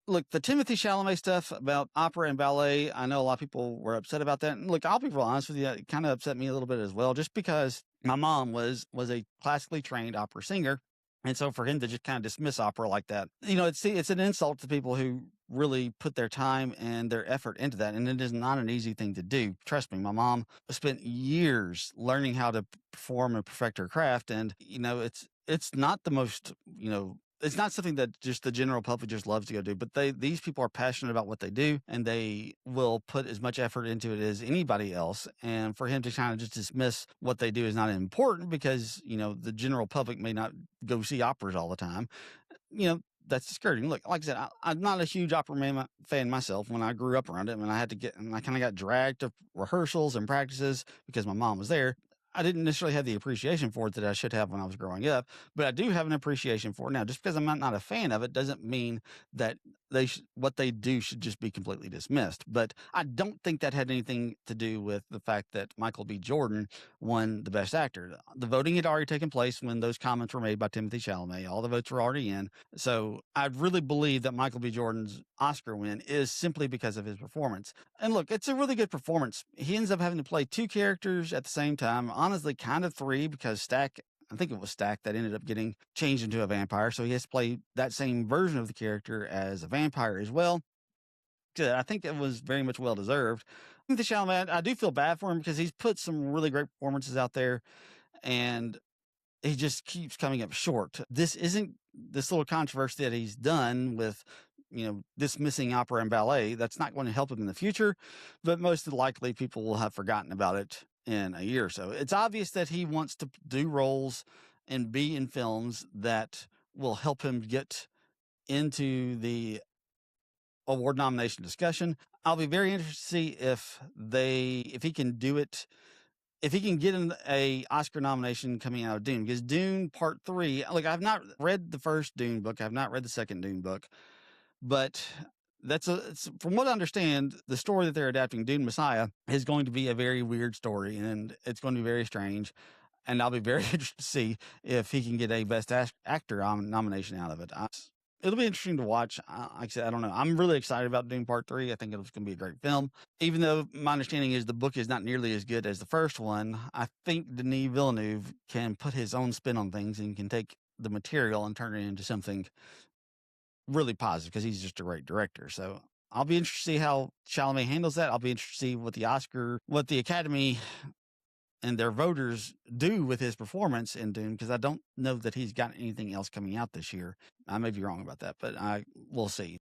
Look, the Timothy Chalamet stuff about opera and ballet, I know a lot of people were upset about that. And look, I'll be real honest with you, it kind of upset me a little bit as well, just because my mom was a classically trained opera singer. And so for him to just kind of dismiss opera like that, it's an insult to people who really put their time and their effort into that. And it is not an easy thing to do. Trust me, my mom spent years learning how to perform and perfect her craft. And, it's not the most, it's not something that just the general public just loves to go do, but these people are passionate about what they do, and they will put as much effort into it as anybody else. And for him to kind of just dismiss what they do is not important because, the general public may not go see operas all the time. That's discouraging. Look, like I said, I'm not a huge opera fan myself. When I grew up around it, and I kind of got dragged to rehearsals and practices because my mom was there. I didn't necessarily have the appreciation for it that I should have when I was growing up, but I do have an appreciation for it now. Just because I'm not a fan of it doesn't mean that what they do should just be completely dismissed. But I don't think that had anything to do with the fact that Michael B. Jordan won the Best Actor. The voting had already taken place when those comments were made by Timothee Chalamet. All the votes were already in. So I really believe that Michael B. Jordan's Oscar win is simply because of his performance. And look, it's a really good performance. He ends up having to play two characters at the same time, honestly, kind of three, because I think it was Stack that ended up getting changed into a vampire. So he has to play that same version of the character as a vampire as well. Good. I think it was very much well deserved. The Chalamet, I do feel bad for him because he's put some really great performances out there, and he just keeps coming up short. This isn't this little controversy that he's done with, dismissing opera and ballet. That's not going to help him in the future, but most likely people will have forgotten about it in a year or so. It's obvious that he wants to do roles and be in films that will help him get into the award nomination discussion. I'll be very interested to see if he can do it, if he can get a Oscar nomination coming out of Dune, because Dune Part 3, like, I've not read the first Dune book, I've not read the second Dune book, but from what I understand, the story that they're adapting, Dune Messiah, is going to be a very weird story, and it's going to be very strange. And I'll be very interested to see if he can get a Best Actor nomination out of it. It'll be interesting to watch. Like I said, I don't know. I'm really excited about Dune Part 3. I think it's going to be a great film. Even though my understanding is the book is not nearly as good as the first one, I think Denis Villeneuve can put his own spin on things and can take the material and turn it into something really positive because he's just a great director. So I'll be interested to see how Chalamet handles that. I'll be interested to see what the Academy and their voters do with his performance in Dune, because I don't know that he's got anything else coming out this year. I may be wrong about that, but we'll see.